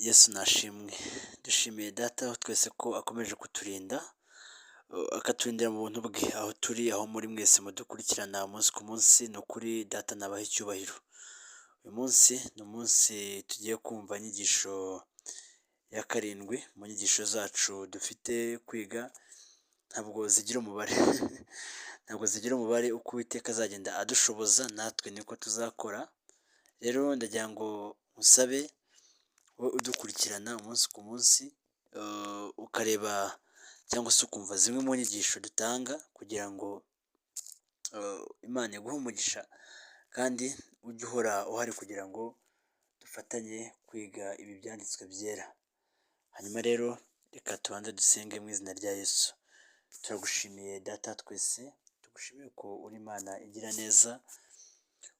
Yesu nashimwe, dushimiye data aho twese ko akomeje kuturinda, akaturindira mu buntu bwe, aho turi, aho muri mwese mudukurikirana umunsi ku munsi, ni ukuri data nabaha icyubahiro. Uyu munsi ni umunsi tugiye kumva inyigisho ya karindwi mu nyigisho zacu dufite kwiga, ntabwo zigira umubare ntabwo zigira umubare, uko Uwiteka azagenda adushoboza natwe niko tuzakora. Rero ndagira ngo musabe wowe udukurikirana umunsi ku munsi, ukareba cyangwa se ukumva zimwe mu nyigisho dutanga kugira ngo Imana iguhe umugisha, kandi ujye uhora uhari kugira ngo dufatanye kwiga ibi byanditswe byera. Hanyuma rero reka tubanze dusenge mu izina rya Yesu. Turagushimiye data twese, tugushimiye ko uri Imana igira neza,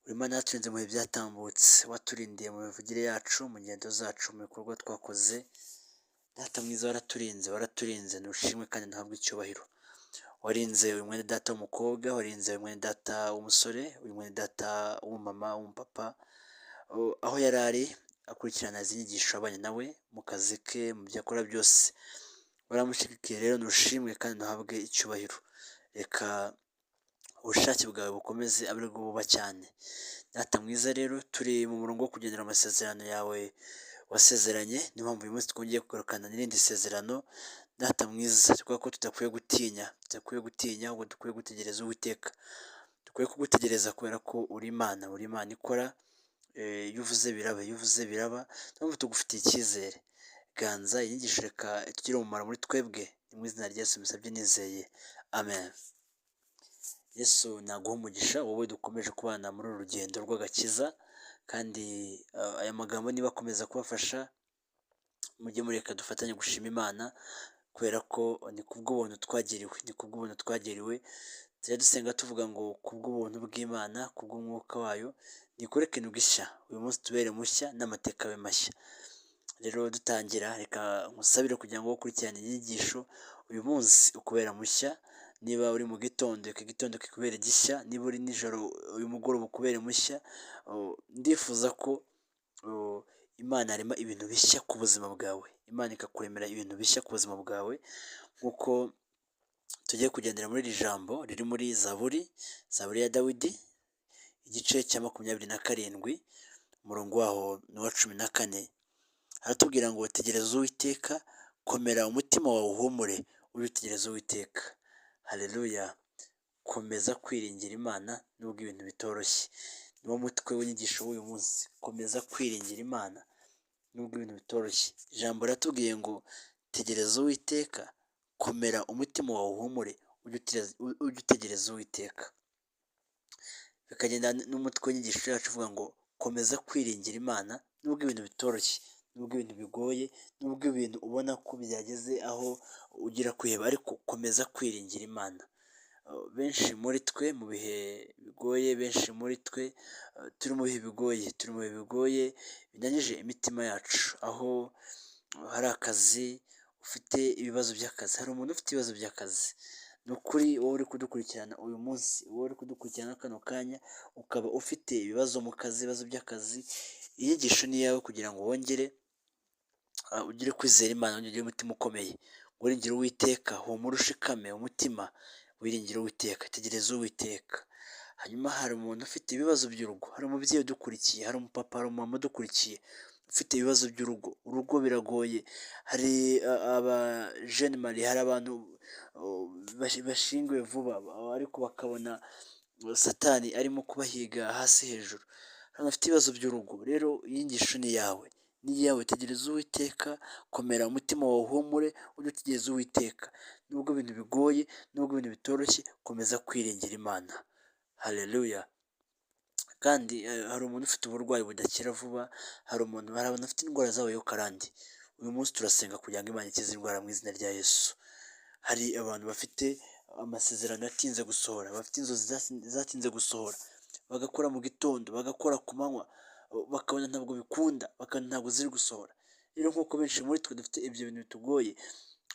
uri Imana yaturinze mu bihe byatambutse, waturindiye mu mivugire yacu, mu ngendo zacu, mu bikorwa twakoze. Data mwiza waraturinze ntushimwe kandi ntabwo icyubahiro. Warinze uyu mwene data w'umukobwa, warinze uyu mwene data w'umusore, uyu mwene data w'umumama, w'umupapa, aho yari ari akurikirana izi nyigisho abanye nawe mu kazi ke, mu byo akora byose. Waramushyigikiye rero ntushimwe kandi ntuhabwe icyubahiro. Reka ubushake bwawe bukomeze abe aribwo buba cyane. Data mwiza rero turi mu murongo wo kugendera amasezerano yawe wasezeranye, niyo mpamvu uyu munsi twongeye kugarukana n'irindi sezerano. Data mwiza, kubera ko tudakwiye gutinya, ahubwo dukwiye gutegereza Uwiteka. Dukwiye kugutegereza kubera ko uri Imana ikora, iyo uvuze biraba, iyo uvuze biraba, niyo mpamvu tugufitiye icyizere. Ganza inyigisho, reka itugire umumaro muri twebwe, ni mu izina rya Yesu mbisabye nizeye, amen. Yesu naguha umugisha, wowe dukomeje kubana muri uru rugendo rw'agakiza, kandi aya magambo niba akomeza kubafasha, mujye mureka dufatanye gushima Imana, kubera ko ni kubw'ubuntu twagiriwe, tujya dusenga tuvuga ngo kubw'ubuntu bw'Imana, kubw'umwuka wayo, nikore ikintu gishya, uyu munsi tubere mushya n'amateka abe mashya. Rero dutangira, reka nkusabire kugira ngo ukurikirane inyigisho, uyu munsi ukubera mushya. Niba uri mu gitondo, igitondo kikubere gishya, niba uri nijoro, uyu mugoroba ukubere mushya. Ndifuza ko Imana yarema ibintu bishya ku buzima bwawe, Imana ikakuremera ibintu bishya ku buzima bwawe, nk'uko tugiye kugendera muri iri jambo riri muri Zaburi ya Dawidi, igice cya 27, umurongo waho ni uwa 14. Haratubwira ngo tegereza Uwiteka, komera umutima wawe uhumure, ujye utegereza Uwiteka. Haleluya! Komeza kwiringira Imana nubwo ibintu bitoroshye. Niwo mutwe w'inyigisho w'uyu munsi, komeza kwiringira Imana nubwo ibintu bitoroshye. Ijambo riratubwiye ngo tegereza Uwiteka, komera umutima wawe uhumure, ujye utegereza Uwiteka. Bikagenda n'umutwe w'inyigisho yacu uvuga ngo komeza kwiringira Imana nubwo ibintu bitoroshye, nubwo ibintu bigoye, nubwo ibintu ubona ko byageze aho ugira kwiheba, ariko komeza kwiringira Imana. Benshi muri twe mu bihe bigoye, benshi muri twe turi mu bihe bigoye binanije imitima yacu, aho hari akazi, ufite ibibazo by'akazi, hari umuntu ufite ibibazo by'akazi. Ni ukuri wowe uri kudukurikirana uyu munsi, wowe uri kudukurikirana kano kanya, ukaba ufite ibibazo mu kazi, ibibazo by'akazi, inyigisho ni iyawe kugira ngo wongere ugire kwizera Imana, ugire umutima ukomeye, wiringire Uwiteka, humura ushikame umutima, wiringire Uwiteka, tegereza Uwiteka. Hanyuma hari umuntu ufite ibibazo by'urugo, hari umubyeyi udukurikiye, hari umupapa, hari umumama udukurikiye ufite ibibazo by'urugo, urugo biragoye. Hari abajene mari, hari abantu bashyinguwe vuba, ariko bakabona Satani arimo kubahiga hasi hejuru. Hari abafite ibibazo by'urugo, rero iyi nyigisho ni iyawe, tegereza Uwiteka, komera umutima wawe uhumure, ujye utegereza Uwiteka. Nubwo ibintu bigoye, nubwo ibintu bitoroshye, komeza kwiringira Imana. Haleluya! Kandi hari umuntu ufite uburwayi budakira vuba, hari abantu bafite indwara zabayeho karande. Uyu munsi turasenga kugira ngo Imana ikize indwara mu izina rya Yesu. Hari abantu bafite amasezerano yatinze gusohora, bafite inzozi zatinze gusohora, bagakora mu gitondo, bagakora ku manywa, bakabona ntabwo bikunda, bakabona ntabwo ziri gusohora. Rero nk'uko benshi muri twe dufite ibyo bintu bitugoye,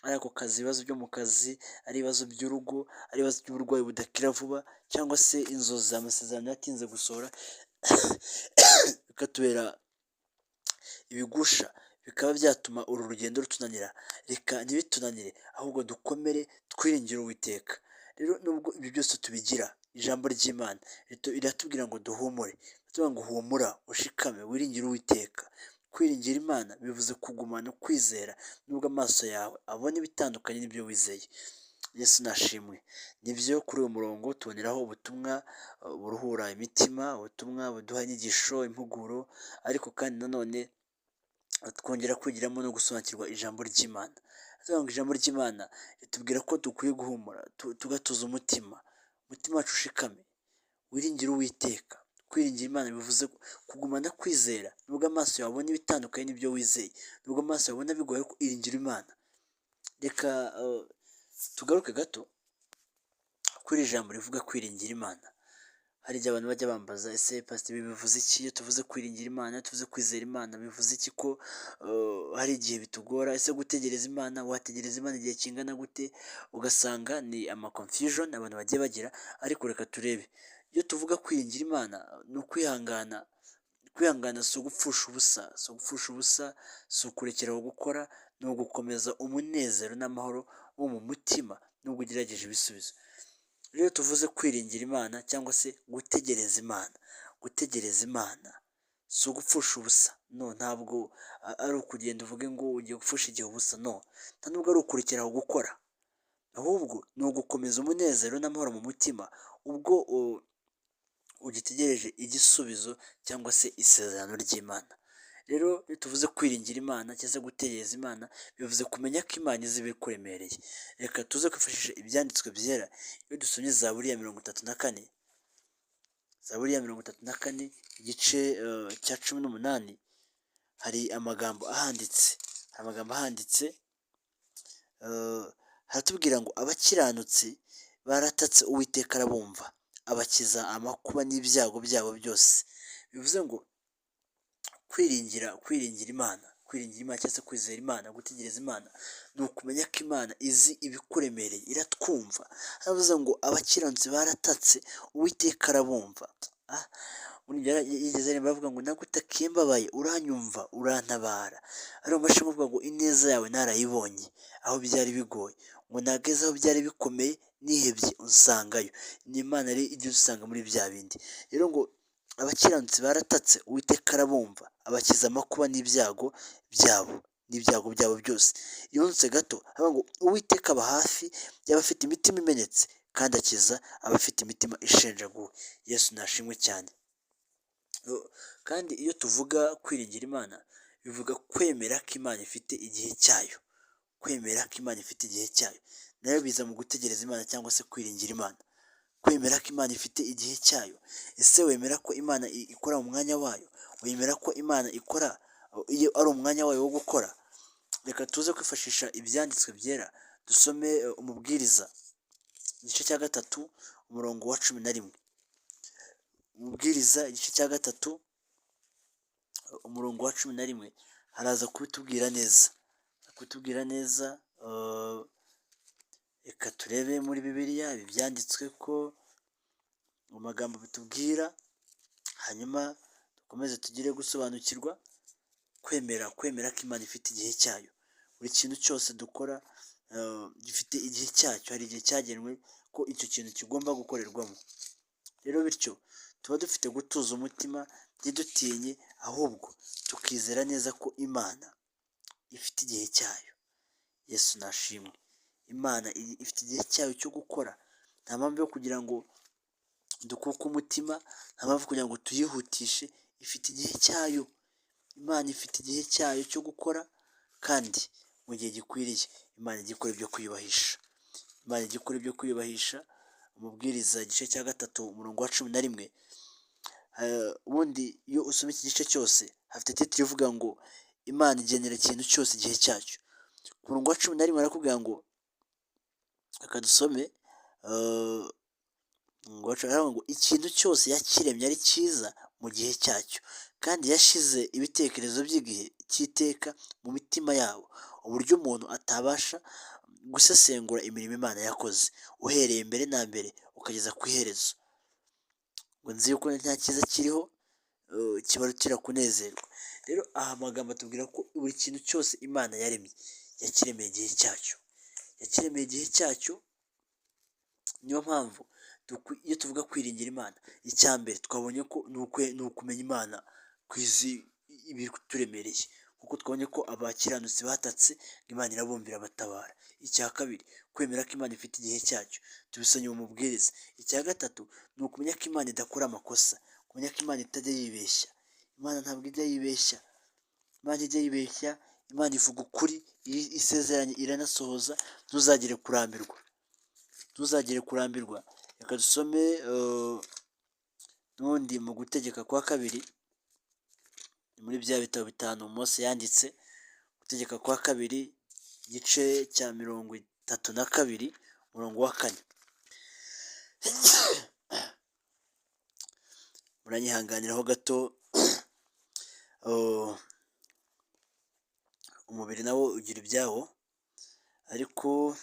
ari ako kazi, ibibazo byo mu kazi, ari ibibazo by'urugo, ari ibibazo by'uburwayi budakira vuba, cyangwa se inzozi, amasezerano yatinze gusohora, bikatubera ibigusha, bikaba byatuma uru rugendo rutunanira. Reka ntibitunanire, ahubwo dukomere twiringire Uwiteka. Rero nubwo ibyo byose tubigira, ijambo ry'Imana riratubwira ngo duhumure, riratubwira ngo humura, ushikame, wiringire Uwiteka. Kwiringira Imana bivuze kugumana kwizera nubwo amaso yawe abona ibitandukanye n'ibyo wizeye. Yesu nashimwe. Nibyo kuri uyu murongo tuboneraho ubutumwa buruhura imitima, ubutumwa buduha inyigisho, impuguro, ariko kandi nanone twongera kwigiramo no gusobanukirwa ijambo ry'Imana. Turavuga ngo ijambo ry'Imana ritubwira ko dukwiye guhumura, tugatuza umutima wacu ushikame, wiringire Uwiteka. Kwiringira Imana bivuze kugumana kwizera nubwo amaso yawe abona ibitandukanye n'ibyo wizeye, nubwo amaso yawe abona bigoye, ko iringira Imana. Reka tugaruke gato kuri iri jambo rivuga kwiringira Imana. Hari igihe abantu bajya bambaza, ese pasiteri bivuze iki iyo tuvuze kwiringira Imana, iyo tuvuze kwizera Imana bivuze iki, ko hari igihe bitugora, ese gutegereza Imana, wategereza Imana igihe kingana gute? Ugasanga ni confusion abantu bagiye bagira, ariko reka turebe. Iyo tuvuga kwiringira Imana ni ukwihangana. Kwihangana si ugupfusha ubusa, si ugupfusha ubusa, si ukurekeraho gukora, ni ugukomeza umunezero n'amahoro wo mu mutima nubwo ugerageje ibisubizo. Rero tuvuze kwiringira Imana cyangwa se gutegereza Imana, gutegereza Imana si ugupfusha ubusa, no, ntabwo ari ukugenda uvuge ngo ugiye gupfusha igihe ubusa, no, nta nubwo ari ukurekeraho gukora, ahubwo ni ugukomeza umunezero n'amahoro mu mutima ubwo ugitegereje igisubizo cyangwa se isezerano ry'Imana. Rero iyo tuvuze kwiringira Imana cyangwa se gutegereza Imana, bivuze kumenya ko Imana izi ibikuremereye. Reka tuze kwifashisha ibyanditswe byera. Iyo dusomye Zaburi ya 34, Zaburi ya 34 igice cya 18, hari amagambo ahanditse, haratubwira ngo abakiranutsi baratatse Uwiteka arabumva, abakiza amakuba n'ibyago byabo byose. Bivuze ngo kwiringira Imana cyangwa se kwizera Imana, gutegereza Imana, ni ukumenya ko Imana izi ibikuremereye, iratwumva. Haravuze ngo abakiranutsi baratatse Uwiteka arabumva. Yigeze bavuga ngo nagutakiye mbabaye, uranyumva, urantabara. Ariyo mashini avuga ngo ineza yawe narayibonye aho byari bigoye, ngo nageze aho byari bikomeye, nihebye unsangayo. Ni Imana rero ijya udusanga muri bya bindi. Rero ngo abakiranutsi baratatse Uwiteka arabumva, abakiza amakuba n'ibyago byabo byose. Yonse gato avuga ngo Uwiteka aba hafi y'abafite imitima imenetse, kandi akiza abafite imitima ishenjaguwe. Yesu nashimwe cyane. Kandi iyo tuvuga kwiringira Imana, bivuga kwemera ko Imana ifite igihe cyayo, kwemera ko Imana ifite igihe cyayo. Nayo biza mu gutegereza Imana cyangwa se kwiringira Imana. Kwemera ko Imana ifite igihe cyayo. Ese wemera ko Imana ikora mu mwanya wayo? Wemera ko Imana ikora iyo ari umwanya wayo wo gukora? Reka tuze kwifashisha ibyanditswe byera, dusome Umubwiriza igice cya 3 umurongo wa 11. Umubwiriza igice cya 3 umurongo wa 11 haraza kubitubwira neza, reka turebe muri Bibiliya ibi byanditswe ko mu magambo bitubwira, hanyuma dukomeze tugire gusobanukirwa kwemera ko Imana ifite igihe cyayo. Buri kintu cyose dukora gifite igihe cyacyo, hari igihe cyagenwe ko icyo kintu kigomba gukorerwamo. Rero bityo tuba dufite gutuza umutima, ntidutinye, ahubwo tukizera neza ko Imana ifite igihe cyayo. Yesu nashimwe. Imana ifite igihe cyayo cyo gukora. Nta mpamvu yo kugira ngo dukuke umutima, nta mpamvu kugira ngo tuyihutishe. Ifite igihe cyayo. Imana ifite igihe cyayo cyo gukora, kandi mu gihe gikwiriye Imana ijya ikora ibyo kwiyubahisha. Umubwiriza igice cya 3 umurongo wa 11. Ubundi iyo usoma iki gice cyose hafite titire ivuga ngo Imana igenera ikintu cyose igihe cyacyo. Ku murongo wa 11 barakubwira ngo, reka dusome, ngo ikintu cyose yakiremye ari cyiza mu gihe cyacyo, kandi yashize ibitekerezo by'igihe cy'iteka mu mitima yabo, uburyo umuntu atabasha gusesengura imirimo Imana yakoze, uhereye mbere na mbere ukageza ku iherezo. Ngo nzi yuko nta cyiza kiriho kibarutira kunezerwa. Rero aha magambo atubwira ko buri kintu cyose Imana yaremye yakiremeye igihe cyacyo, yakiremeye igihe cyacyo. Niyo mpamvu iyo tuvuga kwiringira Imana, icya mbere twabonye ko ni ukumenya Imana kwizi ibituremereye, kuko twabonye ko abakiranutsi batatse Imana irabumvira batabara. Icya kabiri, kwemera ko Imana ifite igihe cyacyo, tubisomye mu mubwiriza. Icya gatatu, ni ukumenya ko Imana idakora amakosa, kumenya ko Imana itajya yibeshya. Imana ntabwo ijya yibeshya, Imana ijya yibeshya, Imana ivuga ukuri, isezeranye iranasohoza, ntuzagire kurambirwa, ntuzagire kurambirwa. Reka dusome n'ubundi mu gutegeka kwa kabiri, muri bya bitabo bitanu Mose yanditse. Gutegeka kwa kabiri igice cya 32 umurongo wa 4. Muranyihanganiraho gato, umubiri nawo ugira ibyawo, ariko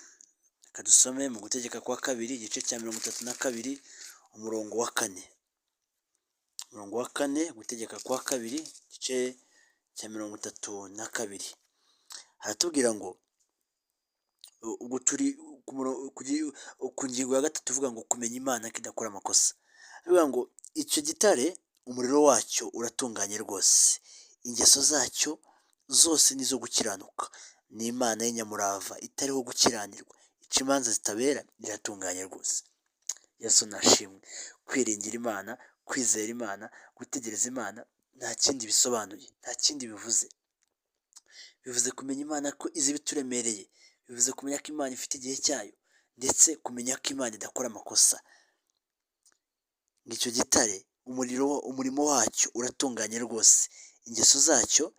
reka dusome mu gutegeka kwa kabiri igice cya 32 umurongo wa 4. Umurongo wa 4, gutegeka kwa kabiri igice cya 32. Haratubwira ngo ubwo turi ku ngingo ya 3 tuvuga ngo kumenya Imana ko idakora amakosa. Bivuga ngo icyo gitare umuriro wacyo uratunganye rwose, ingeso zacyo zose ni izo gukiranuka, ni Imana y'inyamurava itariho gukiranirwa, ica imanza zitabera, iratunganye rwose. Yesu nashimwe. Kwiringira Imana, kwizera Imana, gutegereza Imana nta kindi bisobanuye, nta kindi bivuze. Bivuze kumenya Imana ko izi ibituremereye, bivuze kumenya ko Imana ifite igihe cyayo, ndetse kumenya ko Imana idakora amakosa. Ngicyo gitare umurimo wacyo uratunganye rwose, ingeso zacyo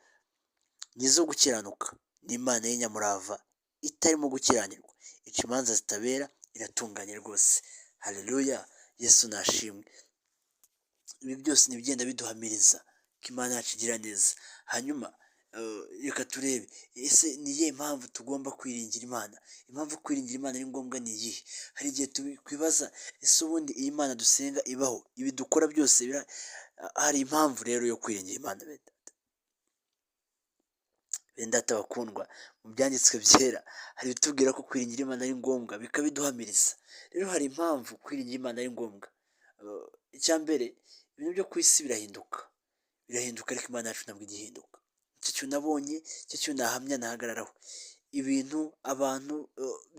ni izo gukiranuka, ni Imana y'inyamurava itarimo gukiranirwa, ica imanza zitabera, iratunganye rwose. Haleluya, Yesu nashimwe. Ibi byose ni ibigenda biduhamiriza ko Imana yacu igira neza. Hanyuma reka turebe, ese ni iyihe mpamvu tugomba kwiringira Imana? Impamvu kwiringira Imana ari ngombwa ni iyihe? Hari igihe twibaza, ese ubundi iyi Imana dusenga ibaho? Ibi dukora byose hari impamvu rero yo kwiringira Imana. Bene data bakundwa, mu byanditswe byera hari ibitubwira ko kwiringira Imana ari ngombwa, bikabiduhamiriza. Rero hari impamvu kwiringira Imana ari ngombwa. Icya mbere, ibintu byo ku isi birahinduka, ariko Imana yacu ntabwo igihinduka. Icyo kintu nabonye, icyo kintu nahamya nahagararaho. Ibintu, abantu,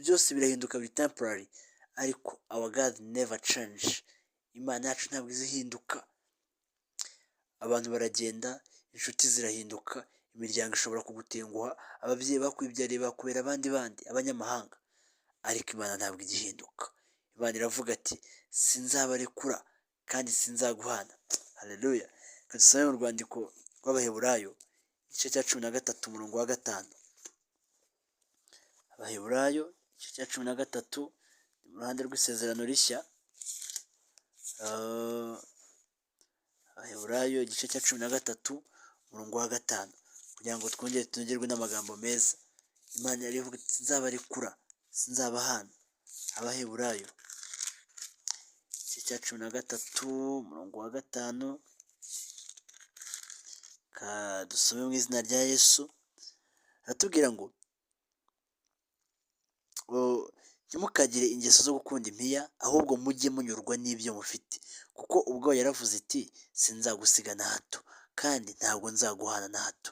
byose birahinduka, biri temporary, ariko our God never change. Imana yacu ntabwo izihinduka. Abantu baragenda, inshuti zirahinduka, imiryango ishobora kugutenguha, ababyeyi bakwibyariye bakubera abandi abanyamahanga, ariko Imana ntabwo igihinduka. Imana iravuga ati sinzabarekura kandi sinzaguhana. Haleluya. Dusome mu rwandiko rw'Abaheburayo igice cya 13 umurongo wa 5. Abaheburayo igice cya 13 mu ruhande rw'isezerano rishya. Abaheburayo igice cya 13 umurongo wa 5, kugira ngo twongere tunogerwe n'amagambo meza. Imana yari ivuga iti sinzabarekura, sinzabahana. Abaheburayo igice cya 13 umurongo wa 5. Dusome mu izina rya Yesu. Aratubwira ngo ntimukagire ingeso zo gukunda impiya, ahubwo mujye munyurwa n'ibyo mufite, kuko ubwo yaravuze iti sinzagusiga na hato, kandi ntabwo nzaguhana na hato.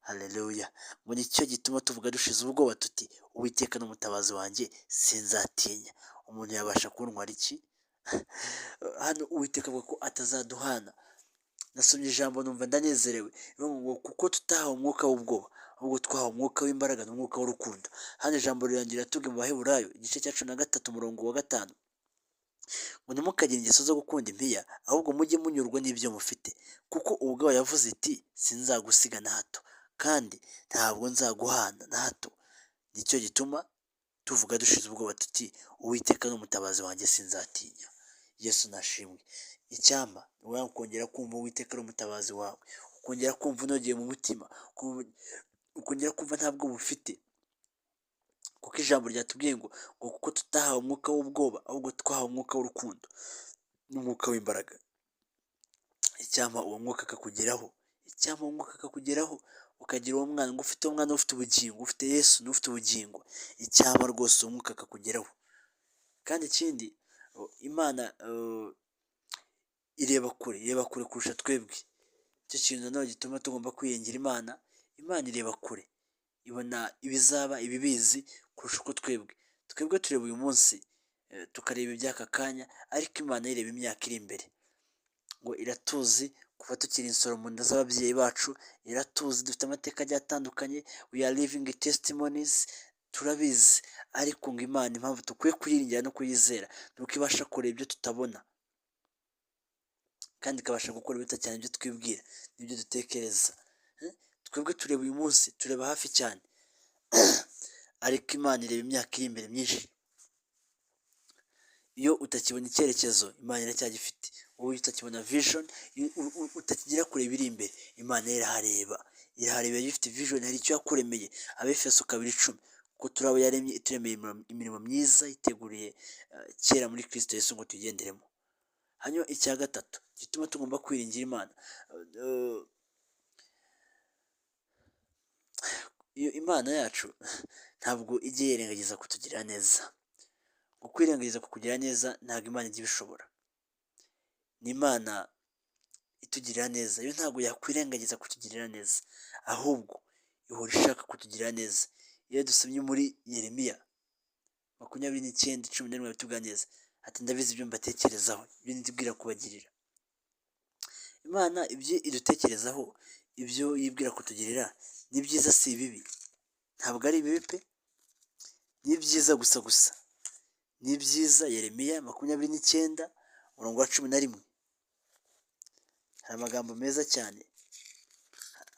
Haleluya. Ngo nicyo gituma tuvuga dushize ubwoba tuti Uwiteka n'umutabazi wanjye, sinzatinya. Umuntu yabasha kuntwara iki? Hano Uwiteka avuga ko atazaduhana. Nasomye ijambo numva ndanezerewe, ngo kuko tutahawe umwuka w'ubwoba, ahubwo twahawe umwuka w'imbaraga n'umwuka w'urukundo. Hano ijambo rirangira tubwe mu Baheburayo igice cya 13 umurongo wa 5, ngo ntimukagire ingeso zo gukunda impiya, ahubwo mujye munyurwa n'ibyo mufite, kuko ubwo yavuze iti sinzagusiga na hato, kandi ntabwo nzaguhana na hato. Nicyo gituma tuvuga dushize ubwoba tuti Uwiteka n'umutabazi wanjye, sinzatinya. Yesu nashimwe. Icyampa ni ukongera kumva Uwiteka ari umutabazi wawe, ukongera kumva unogeye mu mutima, ukongera kumva ntabwo bufite, kuko ijambo ryatubwiye ngo kuko tutahawe umwuka w'ubwoba, ahubwo twahawe umwuka w'urukundo n'umwuka w'imbaraga. Icyampa uwo mwuka akakugeraho, cyangwa umwuka akakugeraho ukagira uwo mwana ngo ufite umwana ufite ubugingo, ufite Yesu n'ufite ubugingo, icyama rwose umwuka akakugeraho. Kandi ikindi Imana ireba kure kurusha twebwe. Icyo kintu nanone gituma tugomba kwiringira Imana. Imana ireba kure, ibona ibizaba, ibibizi kurusha uko twebwe tureba uyu munsi tukareba iby'aka kanya, ariko Imana ireba imyaka iri imbere. Ngo iratuzi kuva tukiri insoro mu nda z'ababyeyi bacu, iratuzi dufite amateka agiye atandukanye, we are living testimonies, turabizi. Ariko ngo Imana impamvu dukwiye kuyiringira no kuyizera ni uko ibasha kureba ibyo tutabona, kandi ikabasha gukora ibiruta cyane ibyo twibwira n'ibyo dutekereza. Twebwe tureba uyu munsi, tureba hafi cyane, ariko Imana ireba imyaka iri imbere myinshi. Iyo utakibona icyerekezo, Imana iracyagifite. Wowe utakibona vision, utakigira kure ibiri imbere, Imana irahareba ifite vision, hari icyo yakuremeye. Abefeso 2:10, kuko turi abo yaremye ituremeye imirimo myiza yiteguriye kera muri Kristo Yesu ngo tuyigenderemo. Hanyuma icya gatatu gituma tugomba kwiringira Imana, iyo Imana yacu ntabwo ijya yirengagiza kutugirira neza. Ngo kwirengagiza kukugira neza ntabwo Imana ijya ibishobora. Ni Imana itugirira neza, yo ntabwo yakwirengagiza kutugirira neza, ahubwo ihora ishaka kutugirira neza. Iyo dusomye muri Yeremiya 29:11 bitubwira neza, ati ndabizi ibyo mbatekerezaho, ibyo ndibwira kubagirira. Imana ibyo idutekerezaho, ibyo yibwira kutugirira ni byiza, si ibibi. Ntabwo ari ibibi pe, ni byiza gusa. Ni byiza. Yeremiya 29:11, hari amagambo meza cyane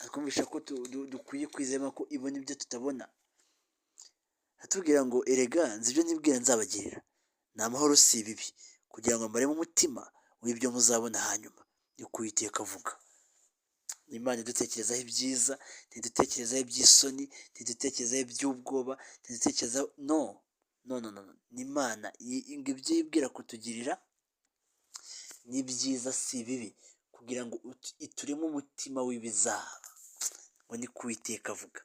atwumvisha ko dukwiye kwizera ko ibona ibyo tutabona. Atubwira ngo erega nzi ibyo nibwira nzabagirira, ni amahoro si ibibi, kugira ngo mbaremo umutima w'ibyo muzabona hanyuma. Ni ko Uwiteka avuga. Imana idutekerezaho ibyiza, ntidutekerezaho iby'isoni, ntidutekerezaho iby'ubwoba, ntidutekerezaho no. Ni Imana ibyo yibwira kutugirira ni byiza, si ibibi, kugira ngo ituremo umutima w'ibizaba. Ngo ni ko Uwiteka avuga.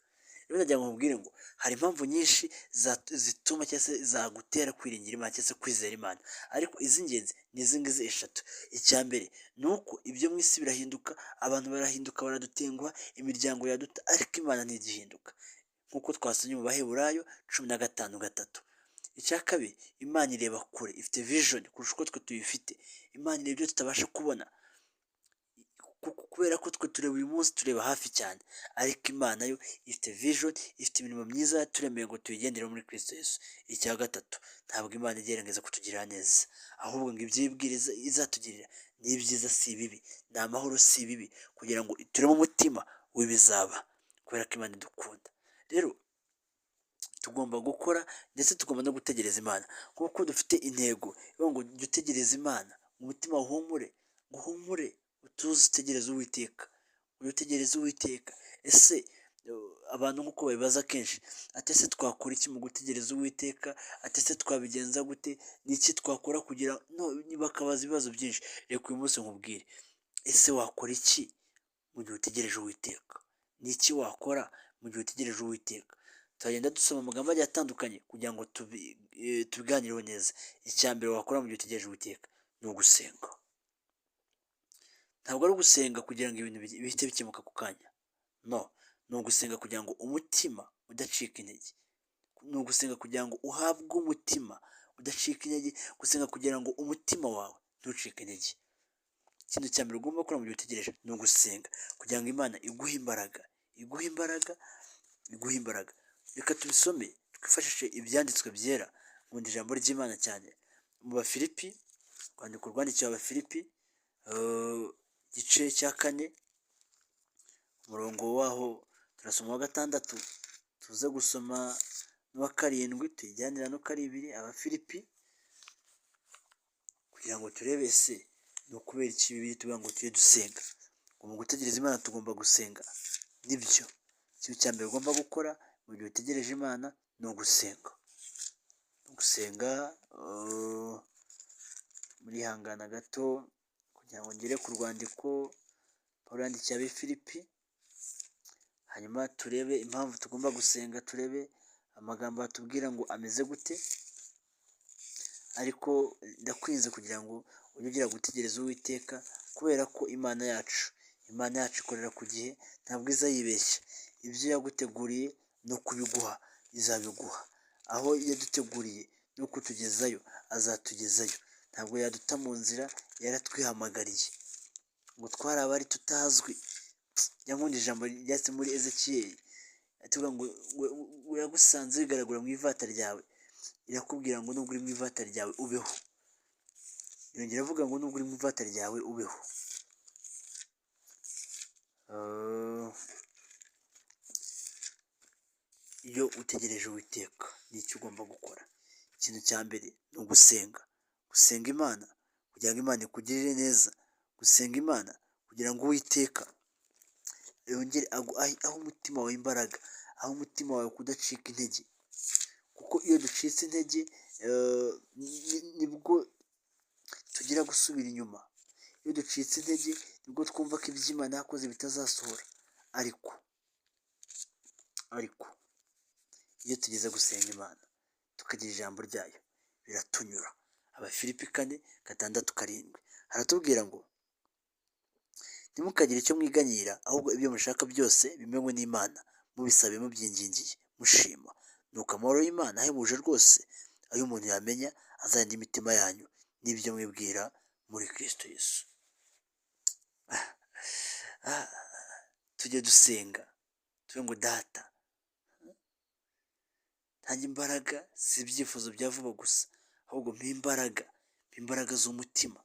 Rero ndagira ngo nkubwire ngo hari impamvu nyinshi zituma cyangwa se zagutera kwiringira Imana cyangwa se kwizera Imana, ariko iz'ingenzi ni izi ngizi eshatu. Icya mbere ni uko ibyo mu isi birahinduka, abantu barahinduka, baradutenguha, imiryango iraduta, ariko Imana ntigihinduka, nk'uko twasomye mu Baheburayo 15:3. Icya kabiri, Imana ireba kure, ifite vision kurusha uko twe tuyifite. Imana ireba ibyo tutabasha kubona, kubera ko twe tureba uyu munsi, tureba hafi cyane, ariko Imana yo ifite vision, ifite imirimo myiza yaturemeye ngo tuyigendere muri Kristo Yesu. Icya gatatu, ntabwo Imana igerageza kutugirira neza, ahubwo ngo ibyo yibwiriza izatugirira ni ibyiza, si ibibi, ni amahoro, si ibibi, kugira ngo ituremo umutima w'ibizaba, kubera ko Imana idukunda. Rero tugomba gukora ndetse tugomba no gutegereza Imana, kuko dufite intego ivuga ngo jya utegereza Imana, umutima uhumure, utuze, utegereze Uwiteka. Ese abantu nk'uko babibaza kenshi, ati ese twakora iki mu gutegereza Uwiteka, ati ese twabigenza gute, ni iki twakora kugira bakabaza ibibazo byinshi. Reka uyu munsi nkubwire, ese wakora iki mu gihe utegereje Uwiteka? Ni iki wakora mu gihe utegereje Uwiteka? Turagenda dusoma amagambo agiye atandukanye kugira ngo tubiganireho neza. Icya mbere wakora mu gihe utegereje Uwiteka ni ugusenga. Ntabwo ari ugusenga kugira ngo ibintu bihite bikemuka ako kanya, no. Ni ugusenga kugira ngo umutima udacika intege, ni ugusenga kugira ngo uhabwe umutima udacika intege, gusenga kugira ngo umutima wawe ntucike intege. Ikintu cya mbere ugomba gukora mu gihe utegereje ni ugusenga, kugira ngo Imana iguhe imbaraga. Reka tubisome, twifashishe ibyanditswe byera, nkunda ijambo ry'Imana cyane. Mu Bafilipi, urwandiko rwandikiwe Abafilipi, igice cya 4, umurongo waho turasoma wa 6, tuze gusoma n'uwa 7, tuyijyanira no 2. Abafilipi, kugira ngo turebe ese ni ukubera iki Bibiliya tuvuga ngo tujye dusenga. Ngo mu gutegereza Imana tugomba gusenga. Nibyo, ikintu cya mbere ugomba gukora mu gihe utegereje Imana ni ugusenga. Murihangana gato kugira ngo ngere ku rwandiko Pawulo yandikiye ab'Ifilipi, hanyuma turebe impamvu tugomba gusenga, turebe amagambo atubwira ngo ameze gute. Ariko ndakwinze kugira ngo ujye ugira gutegereza Uwiteka, kubera ko Imana yacu ikorera ku gihe, ntabwo iza yibeshya. Ibyo yaguteguriye no kubiguha izabiguha, aho yaduteguriye no kutugezayo azatugezayo, ntabwo yaduta mu nzira, yaratwihamagariye ngo twari abari tutazwi. Yankunda ijambo ryatse muri Ezekiyeli, tuvuga ngo yagusanze wigaragura mu ivata ryawe, irakubwira ngo nubwo uri mu ivata ryawe ubeho. Yongera avuga ngo nubwo uri mu ivata ryawe ubeho. Iyo utegereje Uwiteka ni icyo ugomba gukora. Ikintu cya mbere ni ugusenga. Gusenga Imana kugira ngo Imana ikugirire neza. Gusenga Imana kugira ngo Uwiteka yongere aho umutima wawe imbaraga, aho umutima wawe kudacika intege. Kuko iyo ducitse intege nibwo tugira gusubira inyuma. Iyo ducitse intege nibwo twumva ko ibyo Imana yakoze bitazasohora. Ariko iyo tugeze gusenga Imana tukagira ijambo ryayo biratunyura. Abafilipi 4:6-7 haratubwira ngo ntimukagire icyo mwiganyira, ahubwo ibyo mushaka byose bimenywe n'Imana, mubisabe mubyingingiye mushima. Nuko amahoro y'Imana ahebuje rwose ayo umuntu yamenya azarinda imitima yanyu n'ibyo mwibwira muri Kristo Yesu. Tujye dusenga tuvuge ngo Data, ntange imbaraga, si ibyifuzo bya vuba gusa, ahubwo mpa imbaraga z'umutima.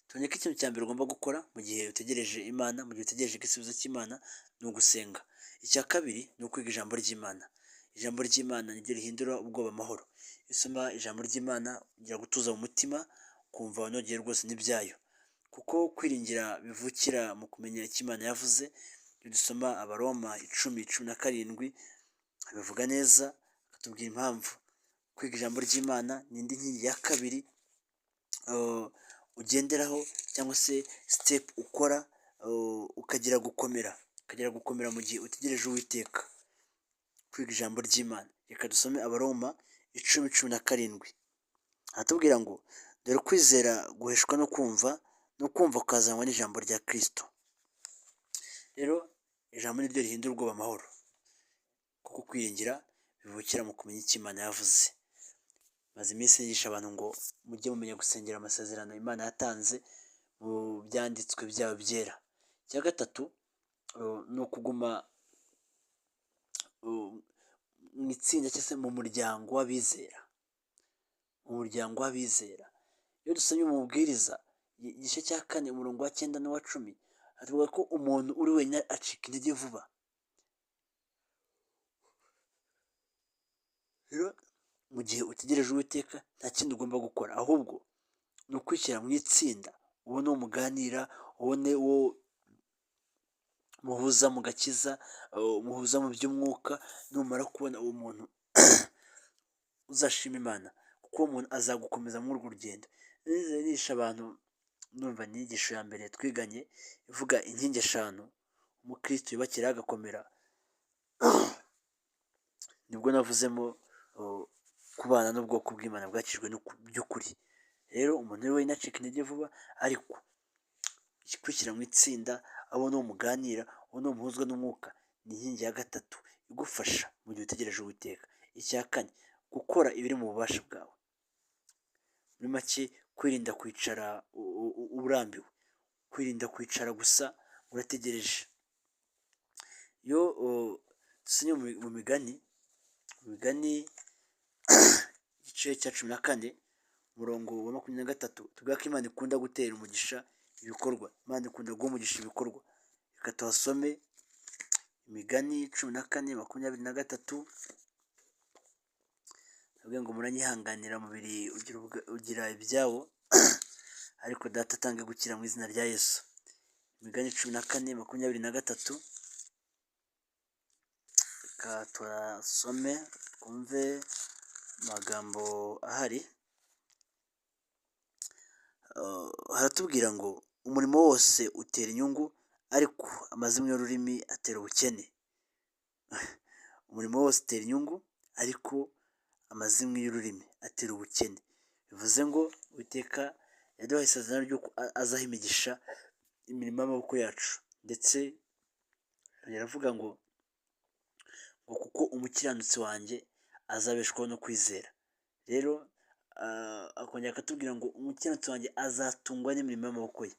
Tubonye ko ikintu cya mbere ugomba gukora mu gihe utegereje Imana, mu gihe utegereje igisubizo cy'Imana, ni ugusenga. Icya kabiri ni ukwiga ijambo ry'Imana. Ijambo ry'Imana niryo rihindura ubwoba amahoro. Iyo usoma ijambo ry'Imana ugira gutuza mu mutima, ukumva wanogeye rwose n'ibyayo. Kuko kwiringira bivukira mu kumenya icyo Imana yavuze. Iyo dusoma Abaroma 10:17 bivuga neza, akatubwira impamvu. Kwiga ijambo ry'Imana ni indi nkingi ya kabiri ugenderaho, cyangwa se step ukora ukagira gukomera mu gihe utegereje Uwiteka. Kwiga ijambo ry'Imana. Reka dusome Abaroma 10:17 haratubwira ngo dore kwizera guheshwa no kumva kukazanwa n'ijambo rya Kristo. Rero ijambo niryo rihindura ubwoba amahoro, kuko kwiringira bivukira mu kumenya icyo Imana yavuze. Maze iminsi nigisha abantu ngo mujye mumenya gusengera amasezerano Imana yatanze mu byanditswe byayo byera. Icya gatatu ni ukuguma mu itsinda cyangwa se mu muryango w'abizera. Iyo dusomye mu mubwiriza igice cya 4 umurongo wa 9 n'uwa 10 havuga ko umuntu uri wenyine acika intege vuba. Rero mu gihe utegereje Uwiteka nta kindi ugomba gukora, ahubwo ni ukwishyira mu itsinda, ubone uwo muganira, ubone uwo muhuza mu gakiza, muhuza mu by'umwuka. Numara kubona uwo muntu uzashima Imana, kuko uwo muntu azagukomeza muri urwo rugendo. Nisha abantu, numva inyigisho ya mbere twiganye ivuga inkingi 5 umukristo yubakiraho agakomera. Nibwo navuzemo kubana n'ubwoko bw'Imana bwakijwe by'ukuri. Rero umuntu uri wenyine acika intege vuba, ariko kwishyira mu itsinda, abona uwo muganira, abona uwo muhuzwa n'umwuka, ni inkingi ya 3 igufasha mu gihe utegereje Uwiteka. Icya 4 gukora ibiri mu bubasha bwawe. Muri make kwirinda kwicara urambiwe, kwirinda kwicara gusa urategereje. Iyo dusinye mu migani igice cya 14 umurongo wa 23 tuvuga ko Imana ikunda gutera umugisha ibikorwa. Imana ikunda guha umugisha ibikorwa. Reka tuhasome Imigani 14:23 avuga ngo muranyihanganira, mubiri ugira ibyawo ariko Data atange gukira mu izina rya Yesu. Imigani 14:23 reka turasome twumve amagambo ahari. Haratubwira ngo umurimo wose utera inyungu, ariko amazimwe y'ururimi atera ubukene. Umurimo wose utera inyungu, ariko amazimwe y'ururimi atera ubukene. Bivuze ngo Uwiteka yaduhaye isezerano ry'uko azaha imigisha imirimo y'amaboko yacu, ndetse yaravuga ngo kuko umukiranutsi wanjye azabeshwaho no kwizera. Rero akongera akatubwira ngo umukiranutsi wanjye azatungwa n'imirimo y'amaboko ye.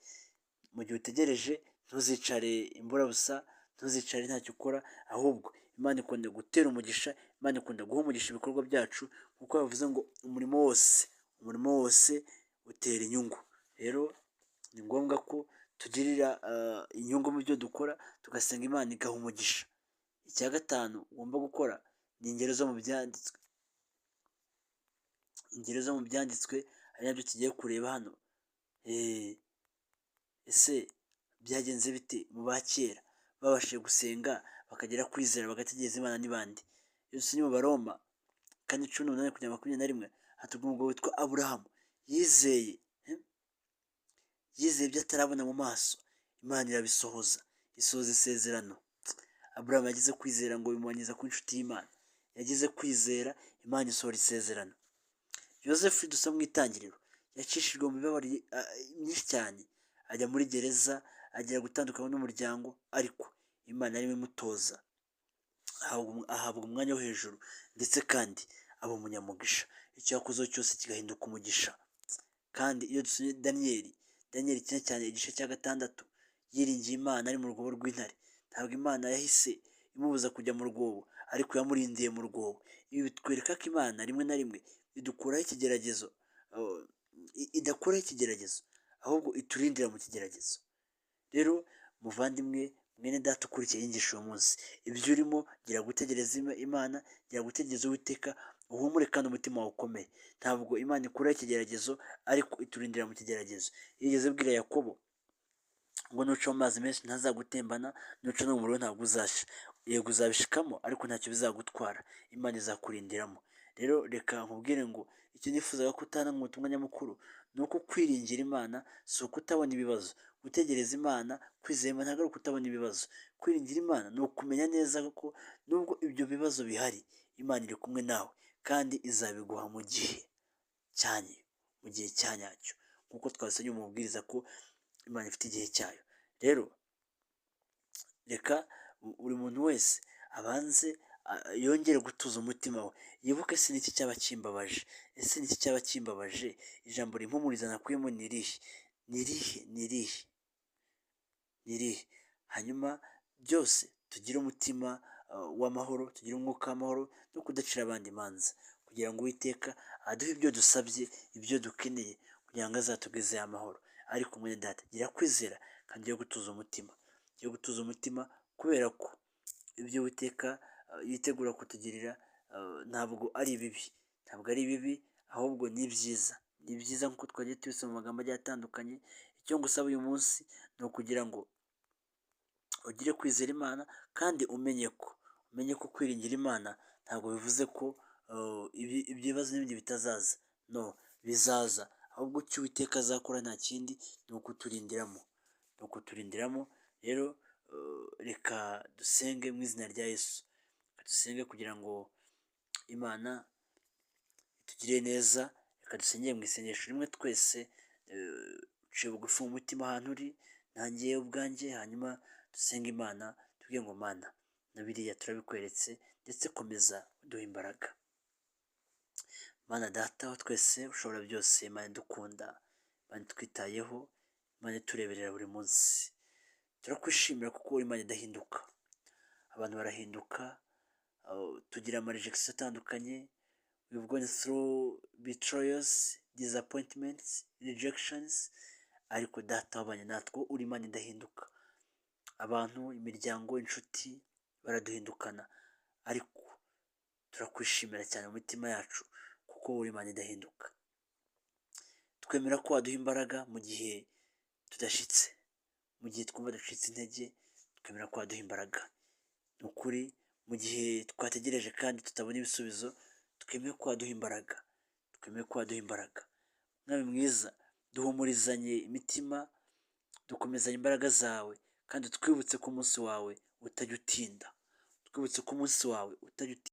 Mu gihe utegereje, ntuzicare imburabusa, ntuzicare ntacyo ukora, ahubwo Imana ikunda gutera umugisha, Imana ikunda guha umugisha ibikorwa byacu, kuko yavuze ngo umurimo wose utera inyungu. Rero ni ngombwa ko tugirira inyungu mu byo dukora, tugasenga Imana igaha umugisha. Icya gatanu ugomba gukora ni ingero zo mu byanditswe. Ingero zo mu byanditswe ari nabyo tugiye kureba hano. Ese byagenze bite mu ba kera babashije gusenga bakagera kwizera bagategereza Imana n'ibandi? Iyo dusomye mu Baroma 4:18-21 hatubwira umugabo witwa Aburahamu yizeye ibyo atarabona mu maso, Imana irabisohoza, isohoza isezerano. Aburahamu yagize kwizera ngo bimuhaniza kuba inshuti y'Imana. Yagize kwizera, Imana isohora isezerano. Yosefu dusa mu Itangiriro yacishijwe mu mibabaro myinshi cyane, ajya muri gereza, agera gutandukana n'umuryango, ariko Imana yarimo imutoza, ahabwa umwanya wo hejuru, ndetse kandi aba umunyamugisha. Icyo yakozeho cyose kigahinduka umugisha. Kandi iyo dusomye Daniyeli 9 igice cya 6, yiringiye Imana ari mu rwobo rw'intare, ntabwo Imana yahise imubuza kujya mu rwobo, ariko yamurindiye mu rwobo. Ibi bitwereka ko Imana rimwe na rimwe idukuraho ikigeragezo, idakuraho ikigeragezo, ahubwo iturindira mu kigeragezo. Rero muvandimwe, mwene data ukurikiye inyigisho uyu munsi, ibyo urimo gira gutegereza Imana, gira gutegereza Uwiteka, uhumure kandi umutima wawe ukomeye. Ntabwo Imana ikuraho ikigeragezo, ariko iturindira mu kigeragezo. Yigeze abwira Yakobo ngo nuca mu mazi menshi ntazagutembana, nuca no mu muriro ntabwo uzasha. Yego uzabishikamo, ariko ntacyo bizagutwara, Imana izakurindiramo. Rero reka nkubwire ngo icyo nifuzaga ko utahana mu butumwa nyamukuru ni uko kwiringira Imana si ukutabona ibibazo. Gutegereza Imana, kwizera Imana ntabwo ari ukutabona ibibazo. Kwiringira Imana ni ukumenya neza ko nubwo ibyo bibazo bihari, Imana iri kumwe nawe, kandi izabiguha mu gihe cya nyacyo, nk'uko twasomye mu mubwiriza ko Imana ifite igihe cyayo. Rero reka buri muntu wese abanze yongere gutuza umutima we, yibuke ese n'iki cyaba kimbabaje, ese n'iki cyaba kimbabaje, ijambo rimpumuriza nakuyemo ni irihe. Hanyuma byose tugire umutima w'amahoro, tugire umwuka w'amahoro no kudacira abandi imanza, kugira ngo Uwiteka aduhe ibyo dusabye, ibyo dukeneye, kugira ngo azatugezeho amahoro. Ariko mwene data, gira kwizera kandi yo gutuza umutima, kubera ko ibyo Uwiteka yitegura kutugirira ntabwo ari bibi, ahubwo ni byiza nk'uko twagiye tubisoma mu magambo agiye atandukanye. Icyo ngusaba uyu munsi ni ukugira ngo ugire kwizera Imana, kandi umenye ko kwiringira Imana ntabwo bivuze ko ibyo bibazo n'ibindi bitazaza. No, bizaza, ahubwo icyo Uwiteka azakora nta kindi, ni ukuturindiramo. Rero reka dusenge mu izina rya Yesu. Dusenge kugira ngo Imana itugirire neza. Reka dusengere mu isengesho rimwe twese, uciye bugufi mu mutima ahantu uri, nanjye ubwanjye, hanyuma dusenge Imana tubwire ngo Mana, na biriya turabikweretse, ndetse komeza uduhe imbaraga. Mana Data wa twese ushobora byose, Imana idukunda, Imana itwitayeho, Imana itureberera buri munsi, turakwishimira kuko uri Imana idahinduka. Abantu barahinduka, tugira amarejegisiyo atandukanye, we've gone through betrayals, disappointments, rejections, ariko Data wabanye natwe, uri Imana idahinduka. Abantu, imiryango, inshuti baraduhindukana, ariko turakwishimira cyane mu mitima yacu kuko uri Imana idahinduka. Twemera ko waduha imbaraga mu gihe tudashitse, mu gihe twumva ducitse intege, twemera ko waduha imbaraga. Ni ukuri, mu gihe twategereje kandi tutabona ibisubizo, twemeye ko waduha imbaraga. Mwami mwiza, duhumurizanye imitima, dukomezanya imbaraga zawe kandi twibutse ko umunsi wawe utajya utinda, twibutse ko umunsi wawe utajya utinda.